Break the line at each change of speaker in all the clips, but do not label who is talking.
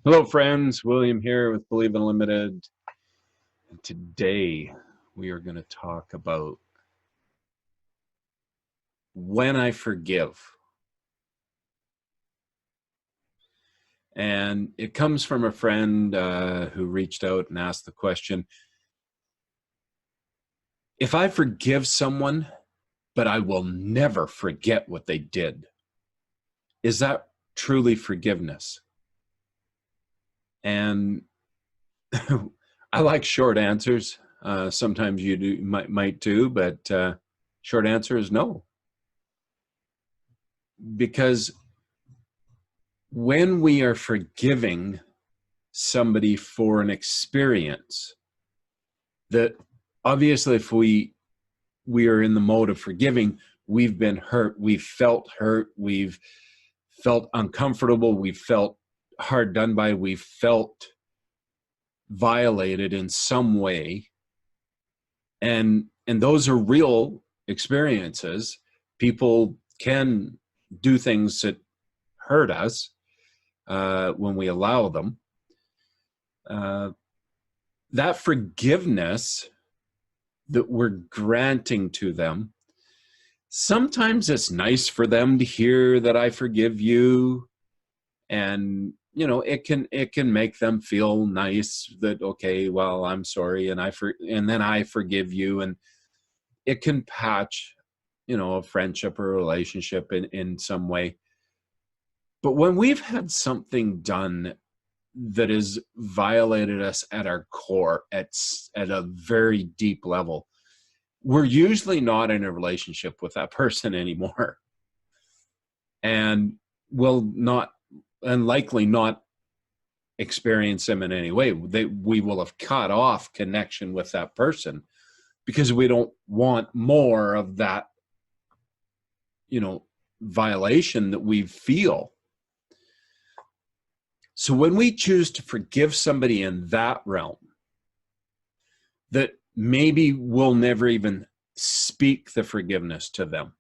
Hello, friends. William here with Believe Unlimited. And today we are going to talk about when I forgive. And it comes from a friend who reached out and asked the question, if I forgive someone, but I will never forget what they did, is that truly forgiveness? And I like short answers. Sometimes you might too, but short answer is no. Because when we are forgiving somebody for an experience, that obviously if we are in the mode of forgiving, we've been hurt, we've felt uncomfortable, we've felt hard done by, we've felt violated in some way, and those are real experiences. People can do things that hurt us when we allow them. That forgiveness that we're granting to them, sometimes it's nice for them to hear that I forgive you, and it can make them feel nice that, okay, well, I'm sorry, and then I forgive you, and it can patch a friendship or a relationship in some way. But when we've had something done that has violated us at our core, at a very deep level, we're usually not in a relationship with that person anymore, and will not, and likely not, experience them in any way. We will have cut off connection with that person because we don't want more of that violation that we feel. So when we choose to forgive somebody in that realm, that maybe we'll never even speak the forgiveness to them,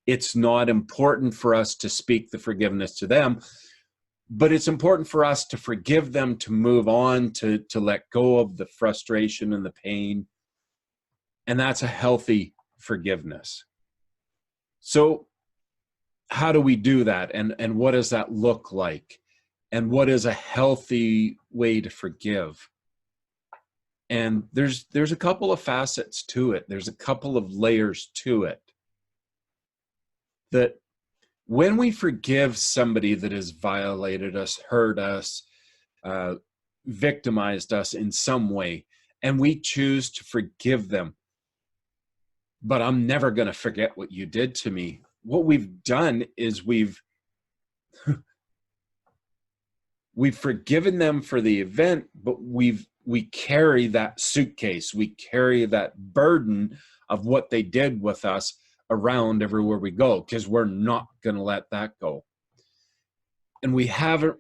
it's not important for us to speak the forgiveness to them, but it's important for us to forgive them, to move on, to let go of the frustration and the pain. And that's a healthy forgiveness. So how do we do that? And what does that look like? And what is a healthy way to forgive? And there's a couple of facets to it. There's a couple of layers to it. That when we forgive somebody that has violated us, hurt us, victimized us in some way, and we choose to forgive them, but I'm never going to forget what you did to me. What we've done is we've forgiven them for the event, but we carry that suitcase, we carry that burden of what they did with us around everywhere we go, because we're not going to let that go. And we haven't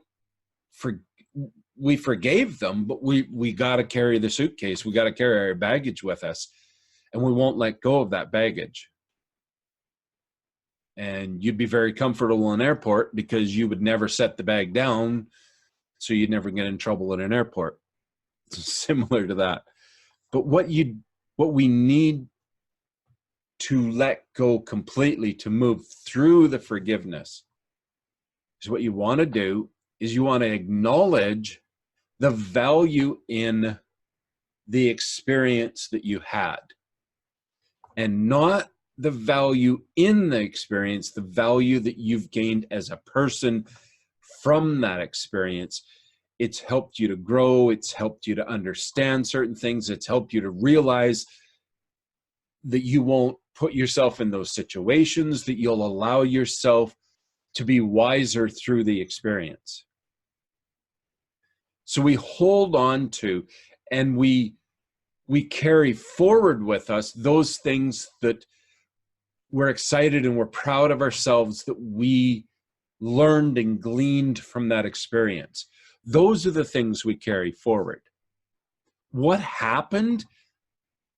we forgave them, but we got to carry the suitcase, we got to carry our baggage with us, and we won't let go of that baggage. And you'd be very comfortable in an airport because you would never set the bag down, so you'd never get in trouble in an airport. It's similar to that. But what we need to let go completely, to move through the forgiveness, is what you want to do is you want to acknowledge the value in the experience that you had, and not the value in the experience, the value that you've gained as a person from that experience. It's helped you to grow. It's helped you to understand certain things. It's helped you to realize that you won't put yourself in those situations, that you'll allow yourself to be wiser through the experience. So we hold on to, and we carry forward with us those things that we're excited and we're proud of ourselves that we learned and gleaned from that experience. Those are the things we carry forward. What happened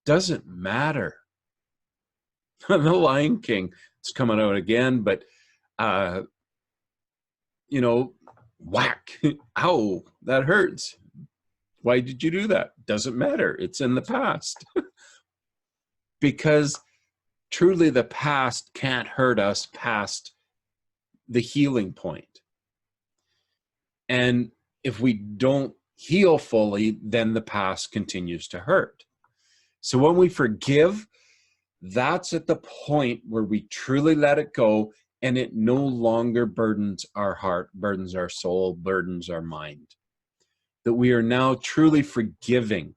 doesn't matter. The Lion King, it's coming out again, but whack, ow, that hurts. Why did you do that? Doesn't matter. It's in the past. Because truly the past can't hurt us past the healing point. And if we don't heal fully, then the past continues to hurt. So when we forgive, that's at the point where we truly let it go, and it no longer burdens our heart, burdens our soul, burdens our mind. That we are now truly forgiving,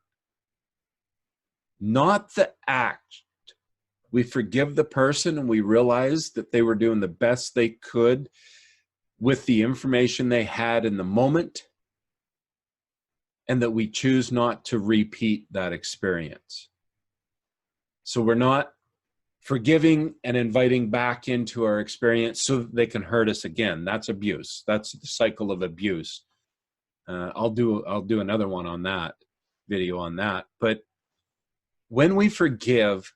not the act. We forgive the person and we realize that they were doing the best they could with the information they had in the moment, and that we choose not to repeat that experience. So we're not forgiving and inviting back into our experience so that they can hurt us again. That's abuse. That's the cycle of abuse. I'll do another one on that, video on that. But when we forgive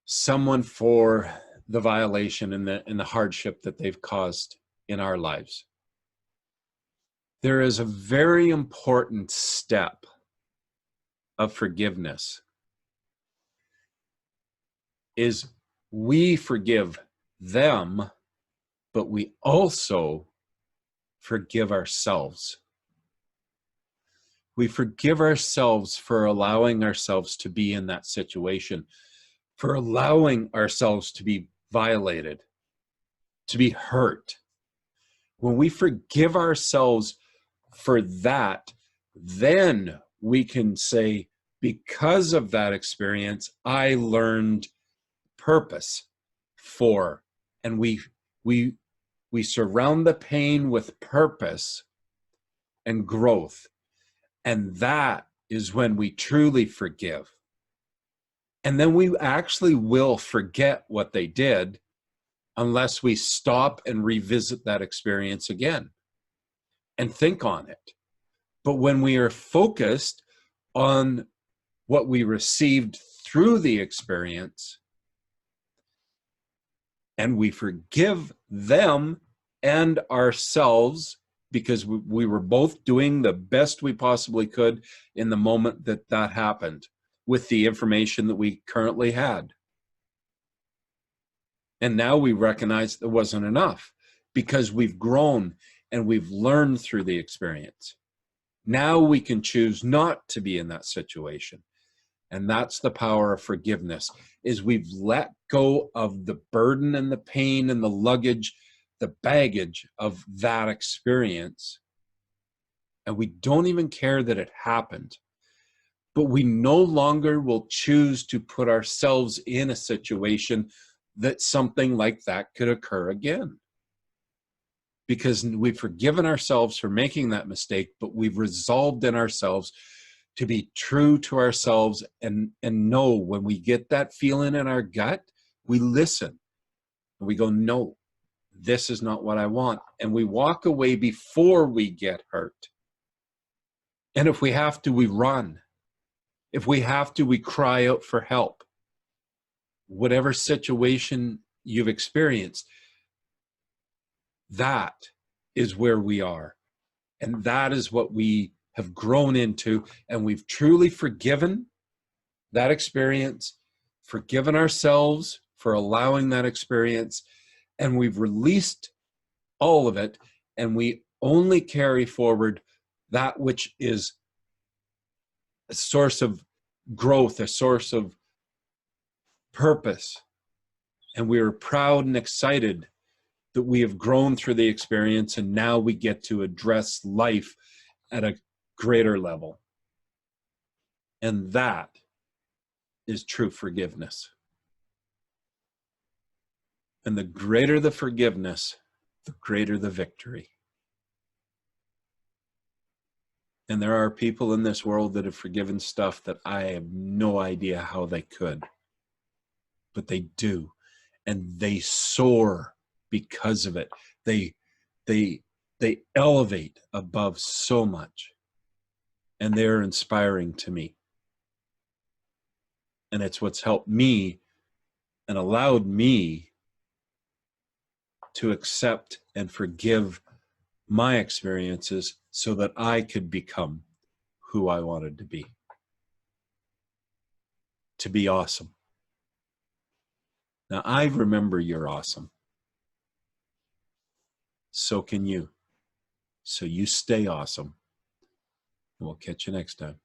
someone for the violation and the hardship that they've caused in our lives, there is a very important step of forgiveness. Is we forgive them, but we also forgive ourselves. We forgive ourselves for allowing ourselves to be in that situation, for allowing ourselves to be violated, to be hurt. When we forgive ourselves for that, then we can say, because of that experience, I learned purpose for, and we surround the pain with purpose and growth. And that is when we truly forgive. And then we actually will forget what they did unless we stop and revisit that experience again and think on it. But when we are focused on what we received through the experience, and we forgive them and ourselves, because we were both doing the best we possibly could in the moment that that happened with the information that we currently had. And now we recognize it wasn't enough because we've grown and we've learned through the experience. Now we can choose not to be in that situation. And that's the power of forgiveness, is we've let go of the burden and the pain and the luggage, the baggage of that experience. And we don't even care that it happened. But we no longer will choose to put ourselves in a situation that something like that could occur again. Because we've forgiven ourselves for making that mistake, but we've resolved in ourselves to be true to ourselves and know when we get that feeling in our gut, we listen and we go, no, this is not what I want. And we walk away before we get hurt. And if we have to, we run. If we have to, we cry out for help. Whatever situation you've experienced, that is where we are. And that is what we have grown into. And we've truly forgiven that experience, forgiven ourselves for allowing that experience, and we've released all of it. And we only carry forward that which is a source of growth, a source of purpose. And we are proud and excited that we have grown through the experience, and now we get to address life at a greater level. And that is true forgiveness. And the greater the forgiveness, the greater the victory. And there are people in this world that have forgiven stuff that I have no idea how they could. But they do. And they soar because of it. They elevate above so much. And they're inspiring to me. And it's what's helped me and allowed me to accept and forgive my experiences so that I could become who I wanted to be awesome. Now, I remember you're awesome. So can you. So you stay awesome. And we'll catch you next time.